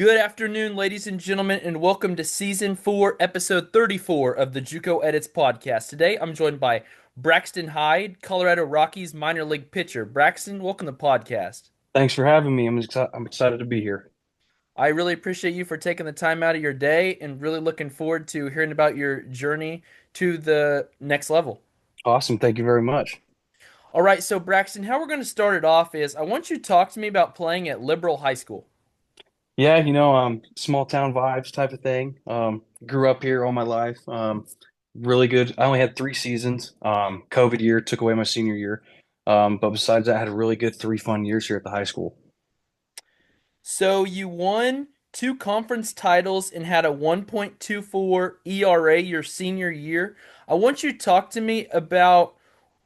Good afternoon, ladies and gentlemen, and welcome to Season 4, Episode 34 of the Juco Editz podcast. Today, I'm joined by Braxton Hyde, Colorado Rockies minor league pitcher. Braxton, welcome to the podcast. Thanks for having me. I'm excited to be here. I really appreciate you for taking the time out of your day and really looking forward to hearing about your journey to the next level. Awesome. Thank you very much. All right, so Braxton, how we're going to start it off is I want you to talk to me about playing at Liberal High School. Yeah, small town vibes type of thing. Grew up here all my life. Really good. I only had 3 seasons. COVID year took away my senior year. But besides that, I had a really good 3 fun years here at the high school. So you won two conference titles and had a 1.24 ERA your senior year. I want you to talk to me about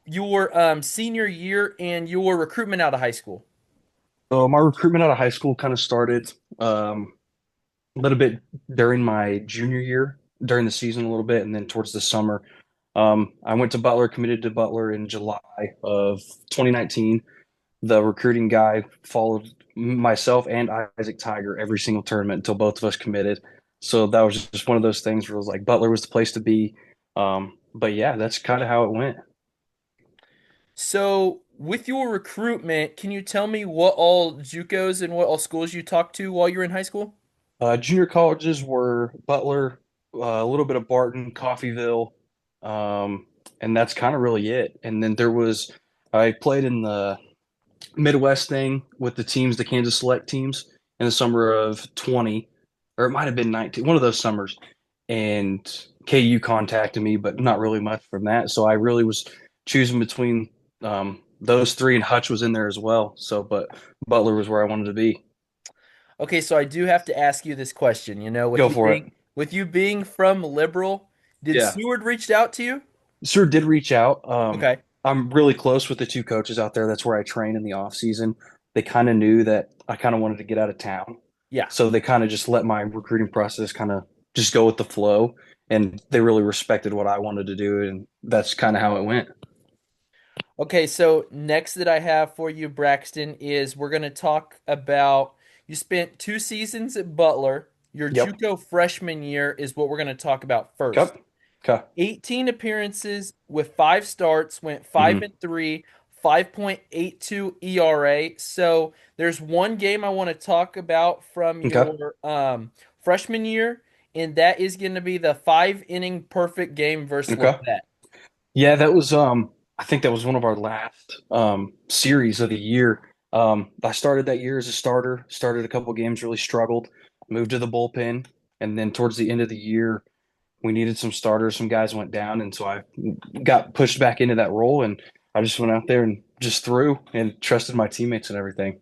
your senior year and your recruitment out of high school. So my recruitment out of high school kind of started a little bit during my junior year, during the season a little bit, and then towards the summer. I went to Butler, committed to Butler in July of 2019. The recruiting guy followed myself and Isaac Tiger every single tournament until both of us committed. So that was just one of those things where it was like Butler was the place to be. But yeah, that's kind of how it went. So with your recruitment, can you tell me what all JUCOs and what all schools you talked to while you were in high school? Junior colleges were Butler, a little bit of Barton, Coffeyville, and that's kind of really it. And then I played in the Midwest thing with the teams, the Kansas Select teams, in the summer of 20, or it might have been 19, one of those summers. And KU contacted me, but not really much from that. So I really was choosing between those three, and Hutch was in there as well. But Butler was where I wanted to be. Okay, so I do have to ask you this question. Go for it. With you being from Liberal, did Yeah. Seward reached out to you? Sure did reach out. Okay. I'm really close with the two coaches out there. That's where I train in the off season. They kind of knew that I kind of wanted to get out of town. Yeah. So they kind of just let my recruiting process kind of just go with the flow. And they really respected what I wanted to do. And that's kind of how it went. Okay, so next that I have for you, Braxton, is we're going to talk about you spent 2 seasons at Butler. Your Yep. Juco freshman year is what we're going to talk about first. Okay. Okay. 18 appearances with 5 starts, went 5 Hmm. and 3, 5.82 ERA. So there's one game I want to talk about from Okay. your freshman year, and that is going to be the 5 inning perfect game versus Okay. Labette. Yeah, I think that was one of our last series of the year. I started that year as a starter, started a couple games, really struggled, moved to the bullpen, and then towards the end of the year, we needed some starters. Some guys went down, and so I got pushed back into that role, and I just went out there and just threw and trusted my teammates and everything.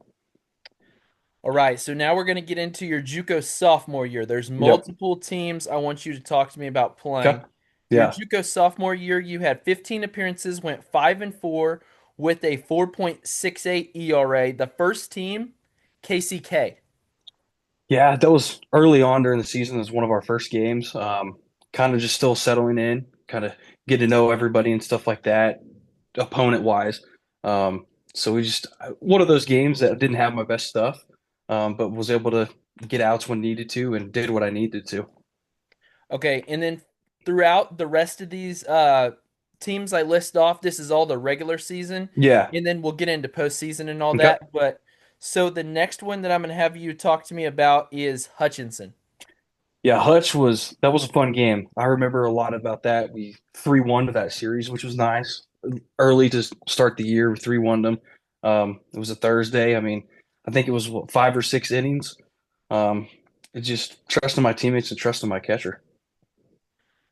All right, so now we're going to get into your JUCO sophomore year. There's Yep. multiple teams I want you to talk to me about Okay. playing. Your Yeah. JUCO sophomore year, you had 15 appearances, went 5 and 4 with a 4.68 ERA. The first team, KCK. Yeah, that was early on during the season. It was one of our first games. Kind of just still settling in, kind of get to know everybody and stuff like that, opponent wise. So we just one of those games that didn't have my best stuff, but was able to get outs when needed to and did what I needed to. Okay, and then throughout the rest of these teams I list off, this is all the regular season, Yeah. and then we'll get into postseason and all Okay. that. But so the next one that I'm going to have you talk to me about is Hutchinson. Yeah, that was a fun game. I remember a lot about that. We 3-1 to that series, which was nice. Early to start the year, we 3-1 them. It was a Thursday. I mean, I think it was what, 5 or 6 innings. Um, it's just trusting my teammates and trusting my catcher.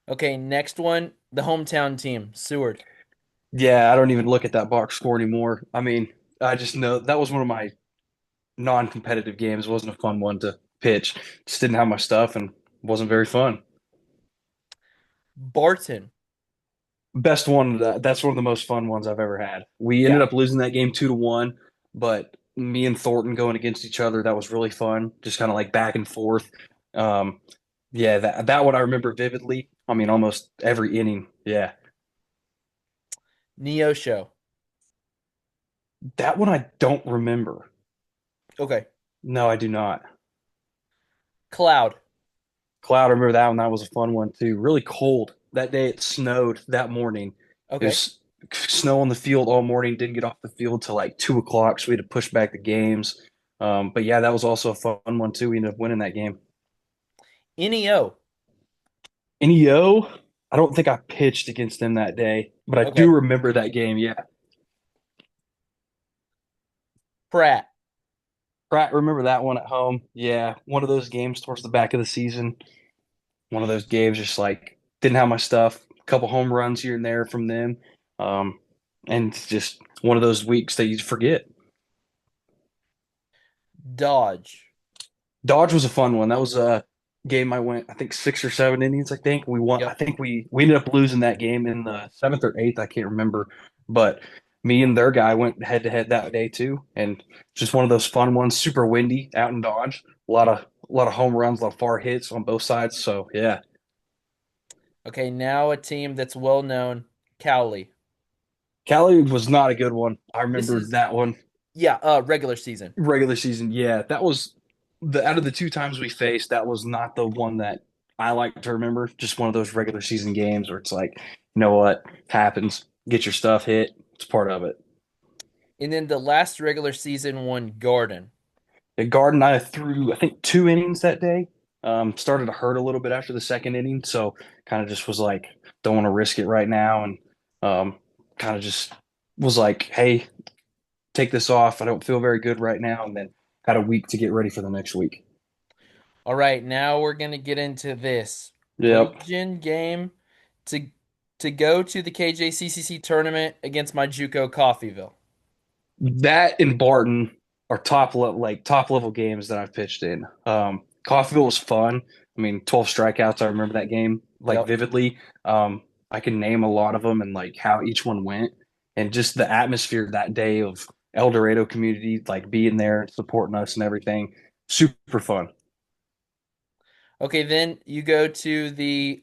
Okay, next one, the hometown team, Seward. Yeah, I don't even look at that box score anymore. I mean, I just know that was one of my non-competitive games. It wasn't a fun one to pitch. Just didn't have my stuff and wasn't very fun. Barton. Best one. That's one of the most fun ones I've ever had. We ended Yeah. up losing that game 2-1, but me and Thornton going against each other, that was really fun. Just kind of like back and forth. Um, yeah, that one I remember vividly. I mean, almost every inning. Yeah, Neosho. that one I don't remember. Okay. No, I do not. Cloud. Cloud, I remember that one. That was a fun one too. Really cold. That day it snowed that morning. It Okay. was snow on the field all morning. Didn't get off the field till like 2 o'clock, so we had to push back the games. But yeah, that was also a fun one too. We ended up winning that game. NEO. NEO, I don't think I pitched against them that day, but I do Okay. remember that game. Yeah, Pratt. Pratt, remember that one at home? Yeah, one of those games towards the back of the season. One of those games, just like didn't have my stuff. A couple home runs here and there from them, um, and just one of those weeks that you forget. Dodge. Dodge was a fun one. That was a game I went, I think 6 or 7 innings. I think we won. I Yep. think we ended up losing that game in the seventh or eighth. I can't remember, but me and their guy went head to head that day too, and just one of those fun ones. Super windy out in Dodge. A lot of home runs, a lot of far hits on both sides. So yeah, Okay, now a team that's well known, Cowley. Cali was not a good one. I This remember is that one. yeah, regular season. Regular season, yeah, that was the out of the two times we faced, that was not the one that I like to remember. Just one of those regular season games where it's like, you know what happens, get your stuff hit, it's part of it. And then the last regular season one, Garden. At Garden, I threw I think 2 innings that day. Started to hurt a little bit after the second inning, so kind of just was like, don't want to risk it right now, and kind of just was like, hey, take this off. I don't feel very good right now, and then had a week to get ready for the next week. All right, now we're gonna get into this Yep. region game to go to the KJCCC tournament against my Juco Coffeeville. That and Barton are top level games that I've pitched in. Coffeyville was fun. I mean, 12 strikeouts. I remember that game like Yep. vividly. I can name a lot of them and like how each one went, and just the atmosphere that day of El Dorado community, like being there, supporting us and everything. Super fun. Okay, then you go to the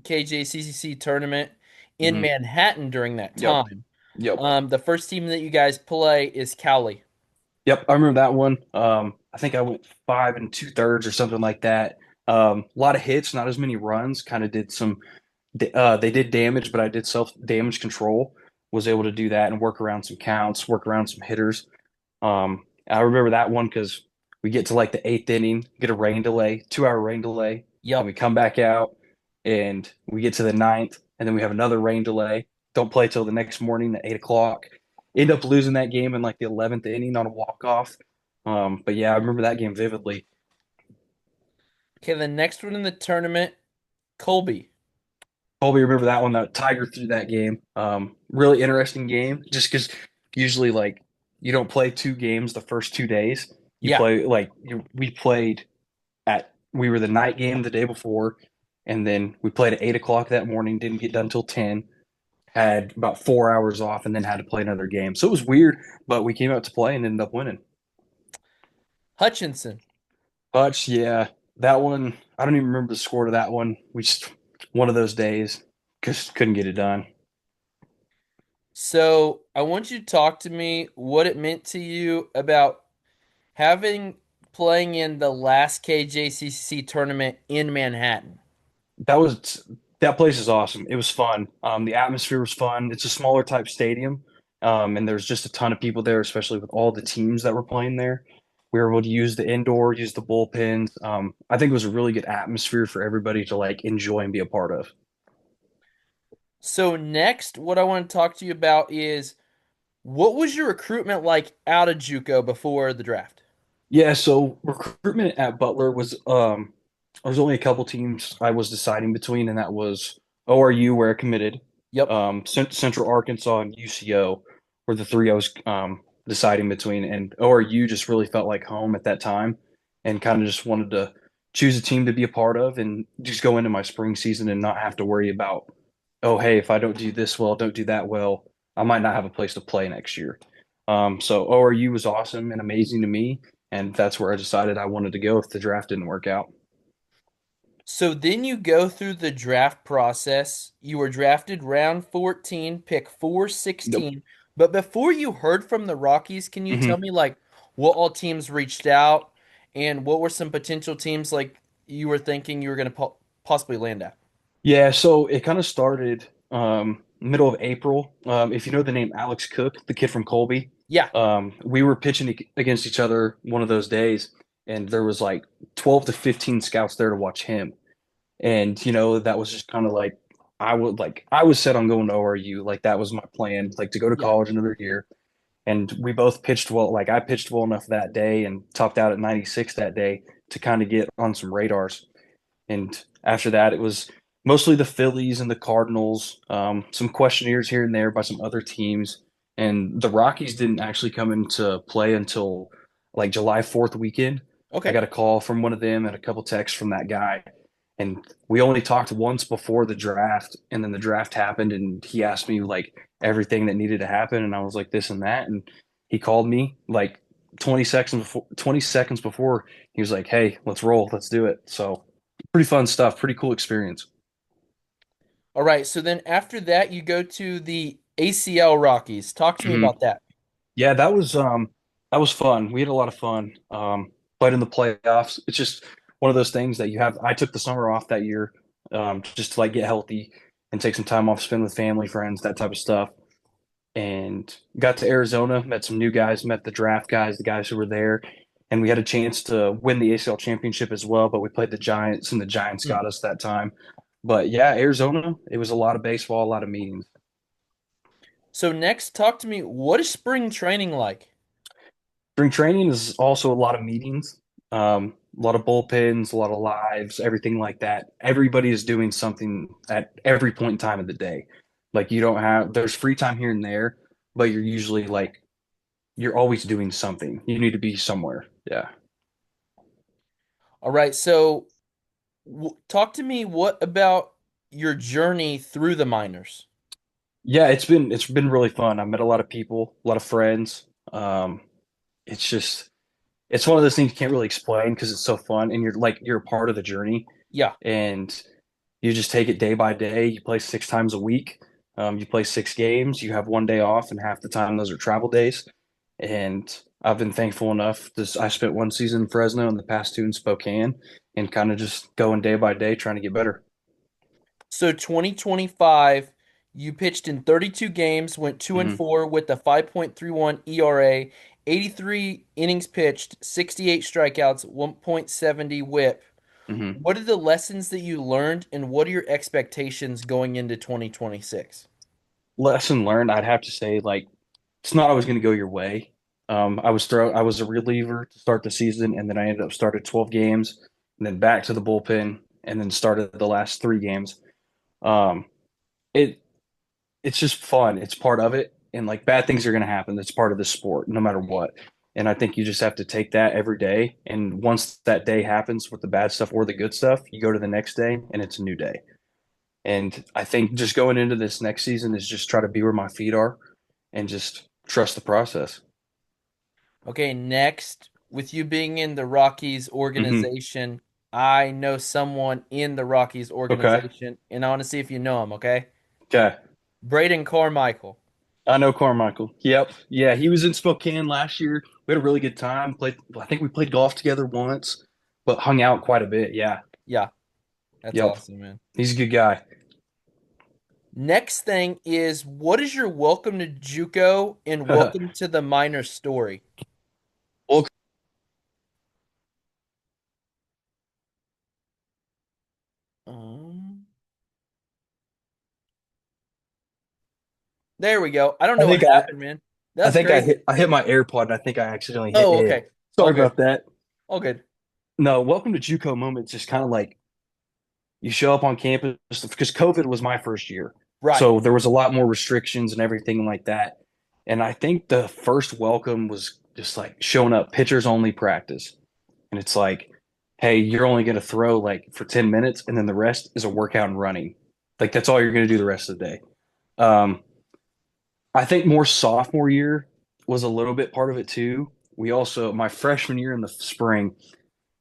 KJCCC tournament in Hmm. Manhattan during that Yep. time. Yep. The first team that you guys play is Cowley. Yep, I remember that one. I think I went 5 2/3 or something like that. A lot of hits, not as many runs. Kind of did some. They did damage, but I did self damage control. Was able to do that and work around some counts, work around some hitters. I remember that one because we get to like the eighth inning, get a rain delay, 2 hour rain delay, and Yep. we come back out and we get to the ninth, and then we have another rain delay. Don't play till the next morning at 8 o'clock. End up losing that game in like the 11th inning on a walk off. But yeah, I remember that game vividly. Okay, the next one in the tournament, Colby. Colby, remember that one? That Tiger threw that game. Really interesting game. Just because usually like you don't play 2 games the first 2 days. You Yeah. play like we played at we were the night game the day before, and then we played at 8 o'clock that morning. Didn't get done till 10. Had about 4 hours off, and then had to play another game. So it was weird, but we came out to play and ended up winning. Hutchinson. Hutch, yeah, that one. I don't even remember the score to that one. We just one of those days because couldn't get it done. So I want you to talk to me what it meant to you about having playing in the last KJCCC tournament in Manhattan. That place is awesome. It was fun. The atmosphere was fun. It's a smaller type stadium, and there's just a ton of people there, especially with all the teams that were playing there. We were able to use the indoor, use the bullpens. I think it was a really good atmosphere for everybody to like enjoy and be a part of. So next, what I want to talk to you about is what was your recruitment like out of JUCO before the draft? Yeah, so recruitment at Butler was there was only a couple teams I was deciding between, and that was ORU where I committed, Yep. Central Arkansas and UCO were the three I was deciding between, and ORU just really felt like home at that time, and kind of just wanted to choose a team to be a part of and just go into my spring season and not have to worry about, oh hey, if I don't do this well, don't do that well, I might not have a place to play next year. So ORU was awesome and amazing to me, and that's where I decided I wanted to go if the draft didn't work out. So then you go through the draft process. You were drafted round 14, pick Yep. 416. But before you heard from the Rockies, can you tell Hmm. me like what all teams reached out And what were some potential teams like you were thinking you were going to possibly land at? Yeah, so it kind of started middle of April. If you know the name Alex Cook, the kid from Colby, Yeah. we were pitching against each other one of those days, and there was like 12 to 15 scouts there to watch him. And that was just kind of like I was set on going to ORU. Like that was my plan, like to go to Yeah. college another year. And we both pitched well. Like I pitched well enough that day and topped out at 96 that day to kind of get on some radars. And after that, it was mostly the Phillies and the Cardinals, some questionnaires here and there by some other teams. And the Rockies didn't actually come into play until like July 4th weekend. I Okay. got a call from one of them and a couple texts from that guy. And we only talked once before the draft. And then the draft happened and he asked me like everything that needed to happen. And I was like this and that. And he called me like 20 seconds before he was like, "Hey, let's roll. Let's do it." So pretty fun stuff. Pretty cool experience. All right. So then after that, you go to the ACL Rockies. Talk to me Mhm. about that. Yeah, that was fun. We had a lot of fun. Played in the playoffs. It's just one of those things that you have. I took the summer off that year, just to like get healthy and take some time off, spend with family, friends, that type of stuff. And got to Arizona, met some new guys, met the draft guys, the guys who were there, and we had a chance to win the ACL championship as well. But we played the Giants, and the Giants Hmm. got us that time. But yeah, Arizona, it was a lot of baseball, a lot of meetings. So next, talk to me. What is spring training like? Spring training is also a lot of meetings, a lot of bullpens, a lot of lives, everything like that. Everybody is doing something at every point in time of the day. Like you don't have, there's free time here and there, but you're usually like, you're always doing something. You need to be somewhere. Yeah. All right. So talk to me. What about your journey through the minors? Yeah, it's been really fun. I've met a lot of people, a lot of friends. Um, it's just it's one of those things you can't really explain because it's so fun and you're a part of the journey Yeah. and you just take it day by day. You play 6 times a week. You play 6 games. You have one day off, and half the time those are travel days. And I've been thankful enough. I spent one season in Fresno and the past two in Spokane, and kind of just going day by day, trying to get better. So 2025, you pitched in 32 games, went 2 and Hmm. 4 with a 5.31 ERA, 83 innings pitched, 68 strikeouts, 1.70 whip. Hmm. What are the lessons that you learned and what are your expectations going into 2026? Lesson learned, I'd have to say, like it's not always going to go your way. I was a reliever to start the season, and then I ended up started 12 games, and then back to the bullpen, and then started the last 3 games. Um, it it's just fun. It's part of it. And like bad things are going to happen. That's part of the sport, no matter what. And I think you just have to take that every day. And once that day happens with the bad stuff or the good stuff, you go to the next day and it's a new day. And I think just going into this next season is just try to be where my feet are and just trust the process. Okay, next, with you being in the Rockies Hmm. organization, I know someone in the Rockies Okay. organization, and I want to see if you know him, okay? Okay. Braden Carmichael. I know Carmichael. Yep. Yeah, he was in Spokane last year. We had a really good time. I think we played golf together once, but hung out quite a bit. Yeah. Yeah, that's Yep. awesome, man. He's a good guy. Next thing is what is your welcome to JUCO and welcome to the minor story? Well, Um, there we go. I don't I know what think I, happened, man. I That's think I crazy. hit I hit my AirPod and I think I accidentally hit Oh, it. okay. All Sorry good. about that. All good. No, welcome to JUCO moments. Just kind of like you show up on campus because COVID was my first year, Right. so there was a lot more restrictions and everything like that. And I think the first welcome was just like showing up, pitchers only practice, and it's like, hey, you're only going to throw like for 10 minutes, and then the rest is a workout and running. Like that's all you're going to do the rest of the day. Um, I think more sophomore year was a little bit part of it too. We also, my freshman year in the spring,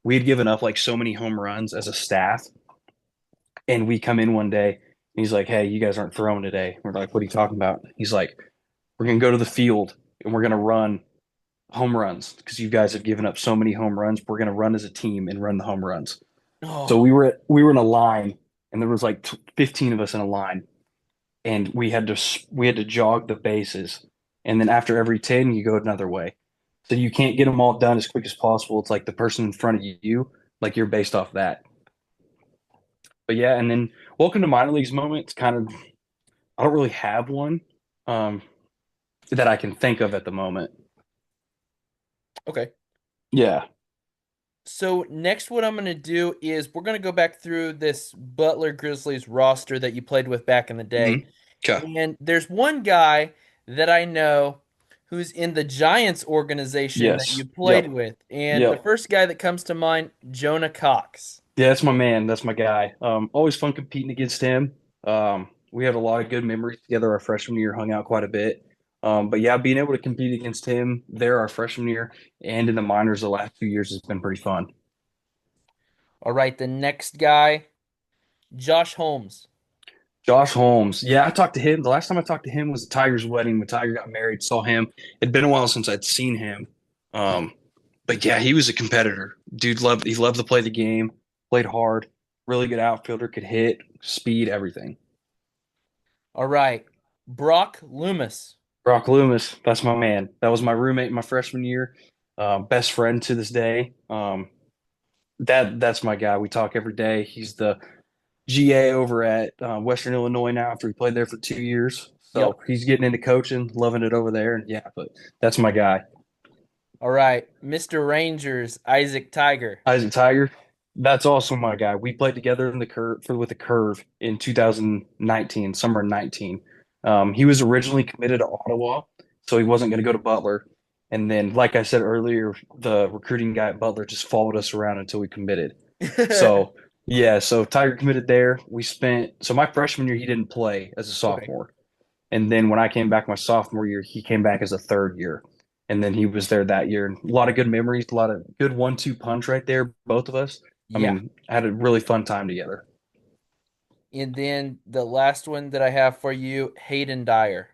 we had given up like so many home runs as a staff. And we come in one day and he's like, "Hey, you guys aren't throwing today." We're like, "What are you talking about?" He's like, "We're going to go to the field and we're going to run home runs because you guys have given up so many home runs. We're going to run as a team and run the home runs. So Oh, we were in a line, and there was like 15 of us in a line, and we had to jog the bases, and then after every 10, you go another way. So you can't get them all done as quick as possible. It's like the person in front of you, like you're based off that. But yeah, and then welcome to minor leagues moment. It's kind of I don't really have one um, that I can think of at the moment. okay. Yeah. So next, what I'm going to do is we're going to go back through this Butler Grizzlies roster that you played with back in the day. Okay. And there's one guy that I know who's in the Giants organization that Yes. you played Yep. with. And the Yep. first guy that comes to mind, Jonah Cox. Yeah, that's my man. That's my guy. Always fun competing against him. We had a lot of good memories together our freshman year, hung out quite a bit. But yeah, being able to compete against him there our freshman year and in the minors the last 2 years has been pretty fun. All right, the next guy, Josh Holmes. Josh Holmes. Yeah, I talked to him. The last time I talked to him was at Tiger's wedding when Tiger got married. Saw him. It'd been a while since I'd seen him. Um, but yeah, he was a competitor. He loved to play the game, played hard, really good outfielder, could hit, speed, everything. All right, Brock Loomis. Brock Loomis, that's my man. That was my roommate my freshman year, best friend to this day. That's my guy. We talk every day. He's the GA over at Western Illinois now after he played there for 2 years. Yep. So he's getting into coaching, loving it over there. And yeah, but that's my guy. All right, Mr. Rangers, Isaac Tiger. Isaac Tiger, that's also my guy. We played together in the curve with the curve in 2019, summer 19. He was originally committed to Ottawa, so he wasn't going to go to Butler. And then, like I said earlier, the recruiting guy at Butler just followed us around until we committed. So yeah, so Tiger committed there. So my freshman year he didn't play as a Okay. sophomore. And then when I came back my sophomore year, he came back as a third year. And then he was there that year. And a lot of good memories, a lot of good 1-2 punch right there, both of us. I Yeah. mean, had a really fun time together. And then the last one that I have for you, Hayden Dyer.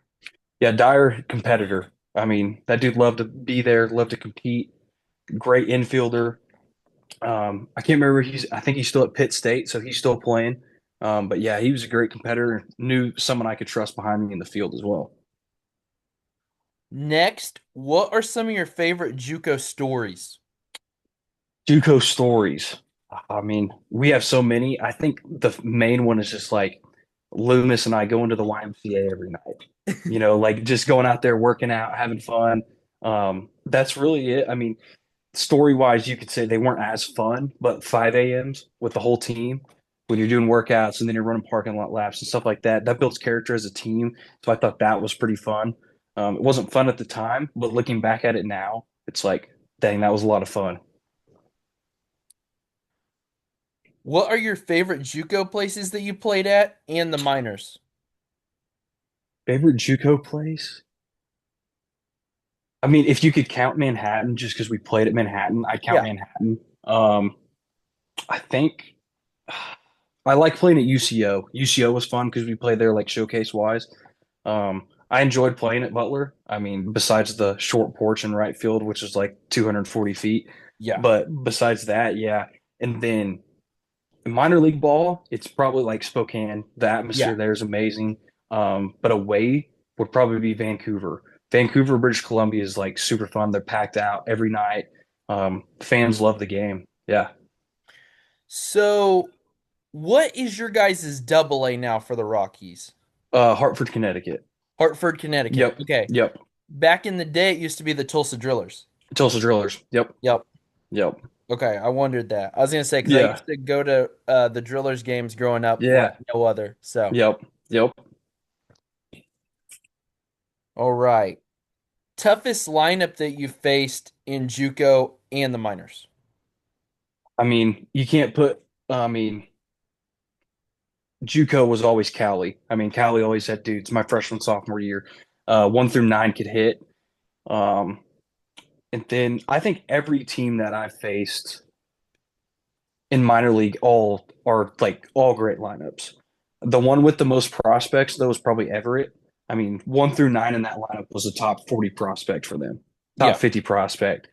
Yeah, Dyer competitor. I mean, that dude loved to be there, loved to compete. Great infielder. I can't remember. I think he's still at Pitt State, so he's still playing. But yeah, he was a great competitor. Knew someone I could trust behind me in the field as well. Next, what are some of your favorite JUCO stories? Juco stories. I mean, we have so many. I think the main one is just like Loomis and I going to the YMCA every night. Like just going out there, working out, having fun. That's really it. I mean, story wise, you could say they weren't as fun, but 5 a.m.s with the whole team when you're doing workouts and then you're running parking lot laps and stuff like that, that builds character as a team. So I thought that was pretty fun. It wasn't fun at the time, but looking back at it now, it's like, dang, that was a lot of fun. What are your favorite JUCO places that you played at and the minors? Favorite JUCO place? I mean, if you could count Manhattan, just because we played at Manhattan, I'd count Yeah. Manhattan. I think I like playing at UCO. UCO was fun because we played there like showcase wise. I enjoyed playing at Butler. I mean, besides the short porch in right field, which is like 240 feet. Yeah. But besides that, yeah. And then in minor league ball, it's probably like Spokane. The Yeah. atmosphere there is amazing. But away would probably be Vancouver. Vancouver, British Columbia is like super fun. They're packed out every night. Fans love the game. Yeah. So, what is your guys' double A now for the Rockies? Hartford, Connecticut. Hartford, Connecticut. Yep. Okay. Yep. Back in the day, it used to be the Tulsa Drillers. Tulsa Drillers. Yep. Yep. Yep. Okay, I wondered that. I was gonna say because I Yeah. used to go to the Drillers games growing up like Yeah. no other. So, Yep. Yep. all right. Toughest lineup that you faced in JUCO and the minors. I mean, you can't put, I mean, JUCO was always Cali. I mean, Cali always had dudes. My freshman, sophomore year, 1 through 9 could hit. Um, and then I think every team that I faced in minor league all are like all great lineups. The one with the most prospects, though, was probably Everett. I mean, 1 through 9 in that lineup was a top 40 prospect for them. top Yeah. 50 prospect,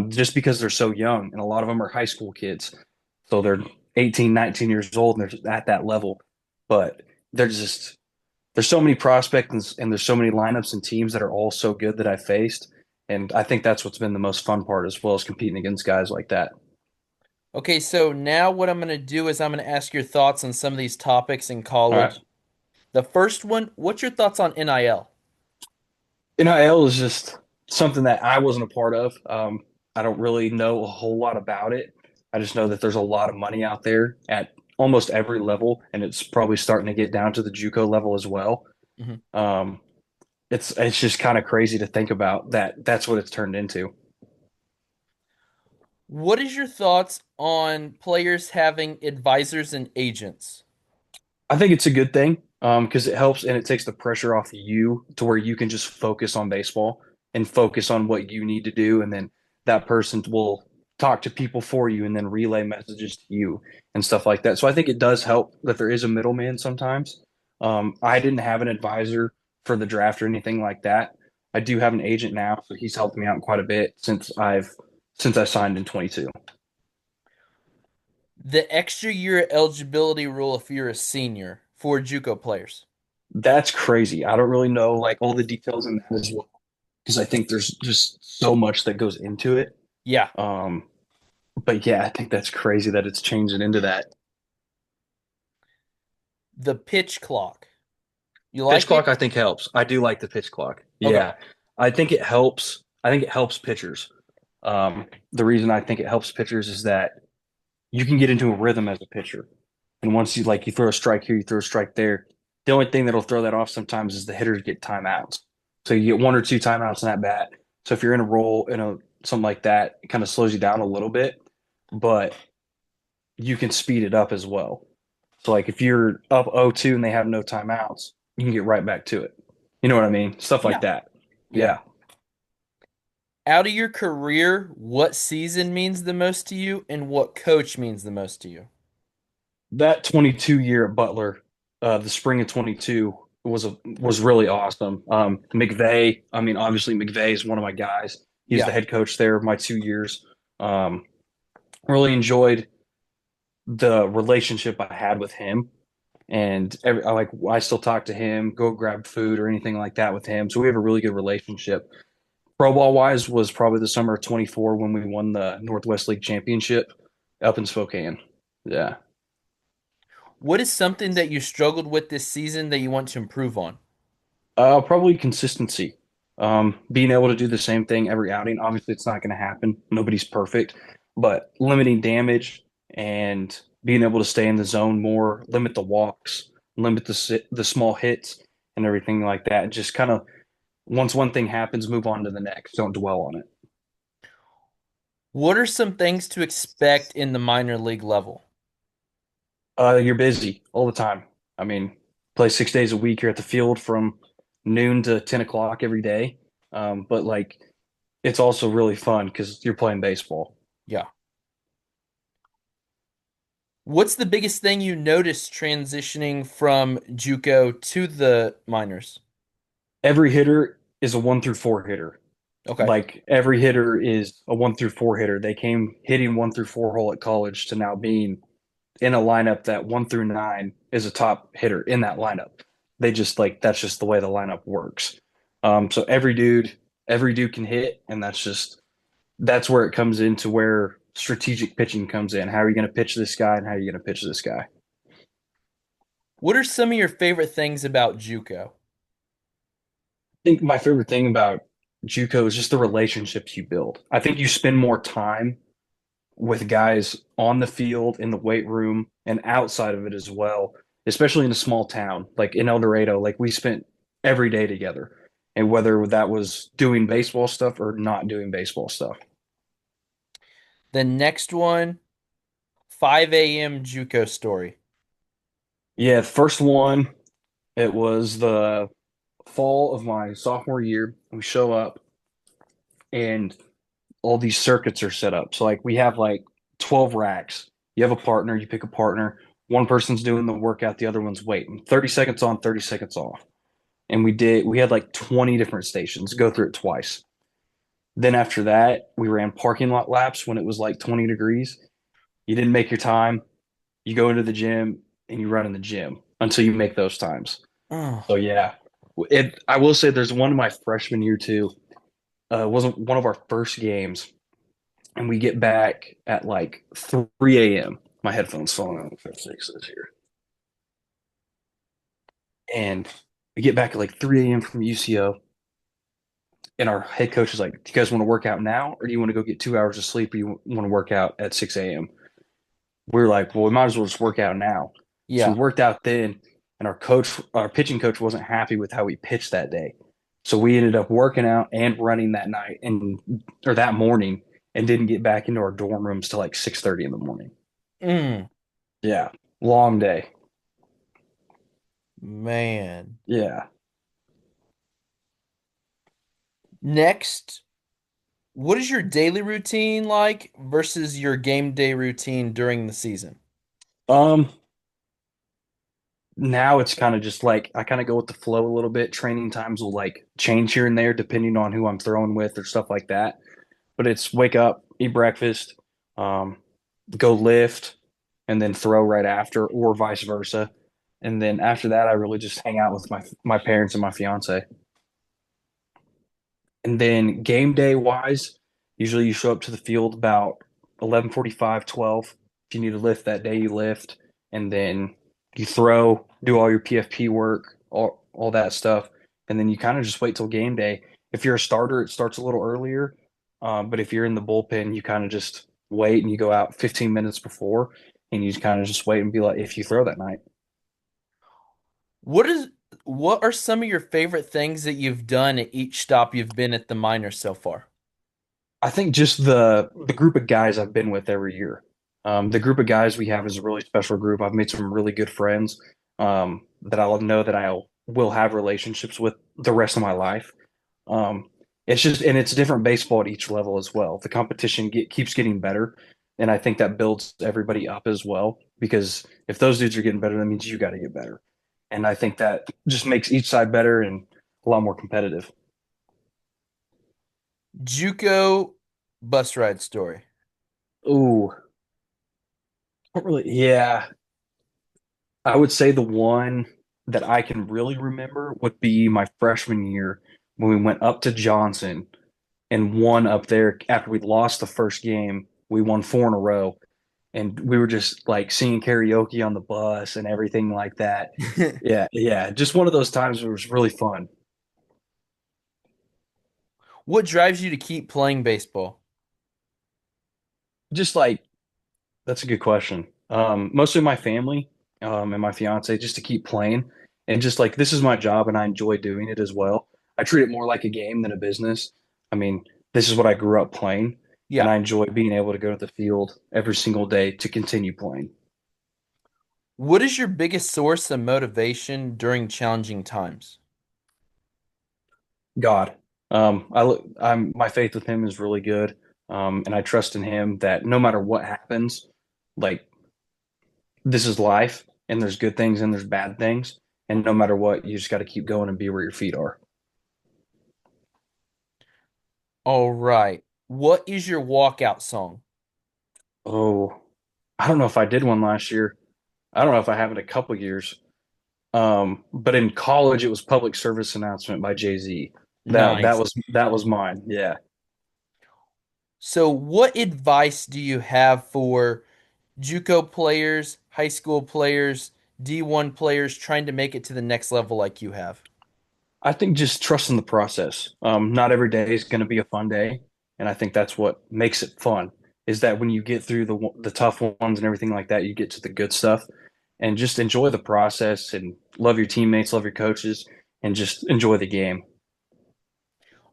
just because they're so young. And a lot of them are high school kids. So they're 18, 19 years old and they're at that level. But they're just, there's so many prospects and there's so many lineups and teams that are all so good that I faced. And I think that's what's been the most fun part as well as competing against guys like that. Okay, so now what I'm going to do is I'm going to ask your thoughts on some of these topics in All right. college. The first one, what's your thoughts on NIL? NIL is just something that I wasn't a part of. I don't really know a whole lot about it. I just know that there's a lot of money out there at almost every level, and it's probably starting to get down to the JUCO level as well. Mhm. Um, it's just kind of crazy to think about that. That's what it's turned into. What is your thoughts on players having advisors and agents? I think it's a good thing because it helps and it takes the pressure off you to where you can just focus on baseball and focus on what you need to do, and then that person will talk to people for you and then relay messages to you and stuff like that. So I think it does help that there is a middleman sometimes. I didn't have an advisor for the draft or anything like that. I do have an agent now, so he's helped me out quite a bit since I signed in 22. The extra year eligibility rule if you're a senior for JUCO players. That's crazy. I don't really know like all the details in that as well because I think there's just so much that goes into it. Yeah, Um, but yeah, I think that's crazy that it's changing into that. the pitch clock. You Pitch like it? clock, I think helps. I do like the pitch clock. Okay. Yeah, I think it helps. I think it helps pitchers. The reason I think it helps pitchers is that you can get into a rhythm as a pitcher, and once you throw a strike here, you throw a strike there. The only thing that'll throw that off sometimes is the hitters get timeouts. So you get one or two timeouts in that bat. So if you're in a roll in a something like that, it kind of slows you down a little bit, but you can speed it up as well. So like if you're up 0-2 and they have no timeouts, you can get right back to it. You know what I mean? Stuff like Yeah. that. Yeah. Yeah. Out of your career, what season means the most to you and what coach means the most to you? That 22 year at Butler, the spring of 22 was really awesome. McVeigh, I mean, obviously McVeigh is one of my guys. He's the Yeah. head coach there of my 2 years. Um, really enjoyed the relationship I had with him. And I still talk to him, go grab food or anything like that with him. So we have a really good relationship. Pro ball wise was probably the summer of 24 when we won the Northwest League Championship up in Spokane. Yeah. What is something that you struggled with this season that you want to improve on? Probably consistency. Being able to do the same thing every outing. Obviously, it's not going to happen. Nobody's perfect, but limiting damage and being able to stay in the zone more, limit the walks, limit the small hits and everything like that. Just kind of once one thing happens, move on to the next. Don't dwell on it. What are some things to expect in the minor league level? You're busy all the time. I mean, play 6 days a week. You're at the field from noon to 10 o'clock every day. But like, it's also really fun because you're playing baseball. Yeah. What's the biggest thing you noticed transitioning from JUCO to the minors? Every hitter is a 1 through 4 hitter. Okay. Like every hitter is a 1 through 4 hitter. They came hitting 1 through 4 hole at college to now being in a lineup that 1 through 9 is a top hitter in that lineup. They just like that's just the way the lineup works. So every dude can hit, and that's where it comes into where strategic pitching comes in. How are you going to pitch this guy, and how are you going to pitch this guy? What are some of your favorite things about JUCO? I think my favorite thing about JUCO is just the relationships you build. I think you spend more time with guys on the field, in the weight room, and outside of it as well, especially in a small town like in El Dorado. Like we spent every day together, and whether that was doing baseball stuff or not doing baseball stuff. The next one, 5 a.m. JUCO story. Yeah, the first one, it was the fall of my sophomore year. We show up and all these circuits are set up. So like we have like 12 racks. You have a partner, you pick a partner. One person's doing the workout, the other one's waiting. 30 seconds on, 30 seconds off. And we had like 20 different stations, go through it twice. Then after that, we ran parking lot laps when it was like 20 degrees. You didn't make your time. You go into the gym and you run in the gym until you make those times. Oh, So yeah, I will say there's one in my freshman year too. It wasn't one of our first games, and we get back at like 3 a.m. My headphones falling out. If I fix this here, and we get back at like 3 a.m. from UCO, and our head coach is like, "Do you guys want to work out now, or do you want to go get 2 hours of sleep, or you want to work out at 6 a.m.?" We're like, "Well, we might as well just work out now." So we yeah. worked out then, and our pitching coach wasn't happy with how we pitched that day. So we ended up working out and running that night and or that morning and didn't get back into our dorm rooms till like 6:30 in the morning. Mm, Yeah. Long day. man. Yeah. Next, what is your daily routine like versus your game day routine during the season? Um, Now it's kind of just like I kind of go with the flow a little bit. Training times will like change here and there depending on who I'm throwing with or stuff like that. But it's wake up, eat breakfast, um, go lift, and then throw right after, or vice versa. And then after that, I really just hang out with my parents and my fiance. And then game day wise, usually you show up to the field about 11:45, 12. If you need to lift that day, you lift, and then you throw, do all your PFP work, all that stuff, and then you kind of just wait till game day. If you're a starter, it starts a little earlier, but if you're in the bullpen, you kind of just wait and you go out 15 minutes before, and you kind of just wait and be like, if you throw that night. What is what are some of your favorite things that you've done at each stop you've been at the minors so far? I think just the group of guys I've been with every year. The group of guys we have is a really special group. I've made some really good friends that I'll know that I will have relationships with the rest of my life. Um, it's just and it's different baseball at each level as well. The competition keeps getting better, and I think that builds everybody up as well. Because if those dudes are getting better, that means you got to get better, and I think that just makes each side better and a lot more competitive. Juco bus ride story. Ooh, not really. Yeah, I would say the one that I can really remember would be my freshman year when we went up to Johnson and won up there after we lost the first game. We won four in a row, and we were just like singing karaoke on the bus and everything like that. Yeah, yeah, just one of those times where it was really fun. What drives you to keep playing baseball? Just like that's a good question. Mostly my family, and my fiance just to keep playing. And just like this is my job and I enjoy doing it as well. I treat it more like a game than a business. I mean, this is what I grew up playing, and Yeah. I enjoy being able to go to the field every single day to continue playing. What is your biggest source of motivation during challenging times? God, I'm my faith with him is really good, and I trust in him that no matter what happens, like this is life, and there's good things and there's bad things, and no matter what, you just got to keep going and be where your feet are. All right. What is your walkout song? Oh, I don't know if I did one last year. I don't know if I have in a couple years. But in college, it was Public Service Announcement by Jay-Z. Nice. That was mine. Yeah. So, what advice do you have for JUCO players, high school players, D1 players trying to make it to the next level like you have? I think just trusting the process. Not every day is going to be a fun day, and I think that's what makes it fun. Is that when you get through the tough ones and everything like that, you get to the good stuff, and just enjoy the process and love your teammates, love your coaches, and just enjoy the game.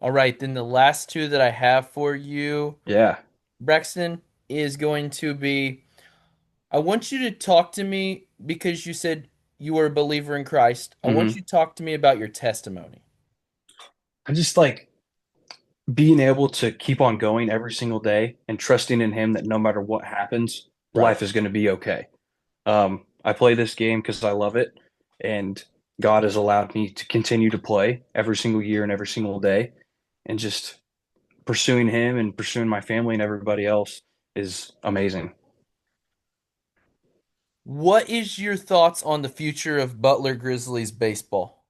All right, then the last two that I have for you, Yeah. Braxton, is going to be I want you to talk to me because you said you were a believer in Christ. I want Hmm. you to talk to me about your testimony. I just like being able to keep on going every single day and trusting in him that no matter what happens, Right. life is going to be okay. I play this game because I love it, and God has allowed me to continue to play every single year and every single day, and just pursuing him and pursuing my family and everybody else is amazing. What is your thoughts on the future of Butler Grizzlies baseball?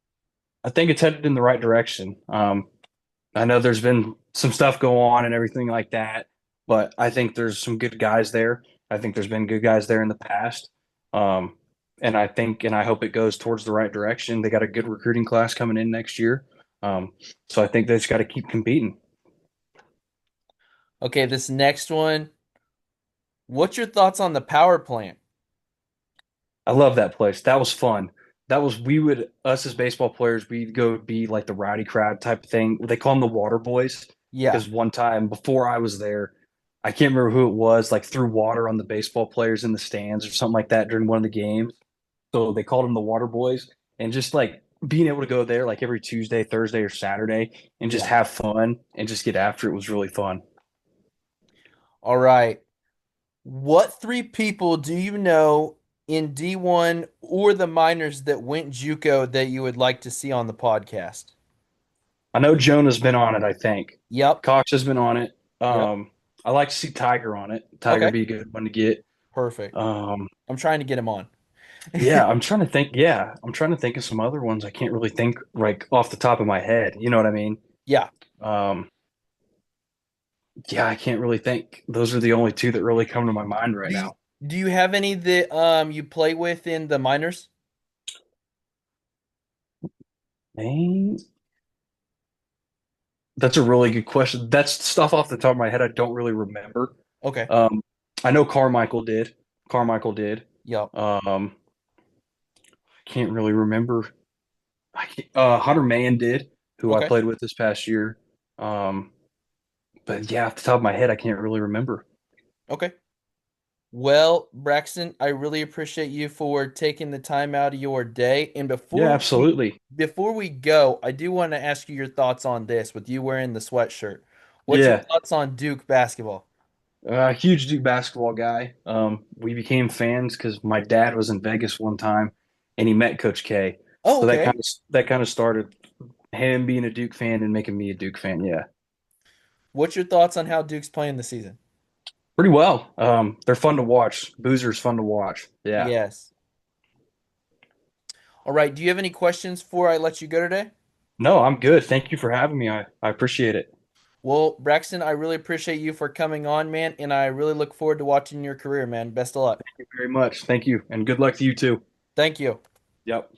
I think it's headed in the right direction. I know there's been some stuff go on and everything like that, but I think there's some good guys there. I think there's been good guys there in the past. Um, and I think and I hope it goes towards the right direction. They got a good recruiting class coming in next year. Um, so I think they just got to keep competing. Okay, this next one. What's your thoughts on the power plant? I love that place. That was fun. That was we would us as baseball players, we'd go be like the rowdy crowd type of thing. They call them the water boys Yeah, because one time before I was there, I can't remember who it was, like threw water on the baseball players in the stands or something like that during one of the games. So they called them the water boys. And just like being able to go there like every Tuesday, Thursday, or Saturday and just yeah. have fun and just get after it was really fun. All right. What three people do you know in D1 or the minors that went JUCO that you would like to see on the podcast? I know Jonah's been on it, I think. Yep. Cox has been on it. Yep. I like to see Tiger on it. Tiger Okay. be a good one to get. Perfect. Um, I'm trying to get him on. yeah, I'm trying to think. Yeah, I'm trying to think of some other ones. I can't really think like off the top of my head. You know what I mean? Yeah. Um, yeah, I can't really think. Those are the only two that really come to my mind right Do you now. do you have any that you play with in the minors? Dang, that's a really good question. That's stuff off the top of my head I don't really remember. Okay. Um, I know Carmichael did. Carmichael did. Yep. Can't really remember. Hunter Mann did, who I Okay. played with this past year. Um, but yeah, off the top of my head, I can't really remember. Okay. Well, Braxton, I really appreciate you for taking the time out of your day. And Yeah, absolutely. before we go, I do want to ask you your thoughts on this with you wearing the sweatshirt. What's your Yeah, thoughts on Duke basketball? huge Duke basketball guy. We became fans because my dad was in Vegas one time, and he met Coach K. Oh, So okay. that kind of started him being a Duke fan and making me a Duke fan. Yeah, What's your thoughts on how Duke's playing this season? pretty well. They're fun to watch. Boozer's fun to watch. Yeah. Yes. All right. Do you have any questions before I let you go today? No, I'm good. Thank you for having me. I appreciate it. Well, Braxton, I really appreciate you for coming on, man, and I really look forward to watching your career, man. Best of luck. Thank you very much. Thank you, and good luck to you too. Thank you. Yep.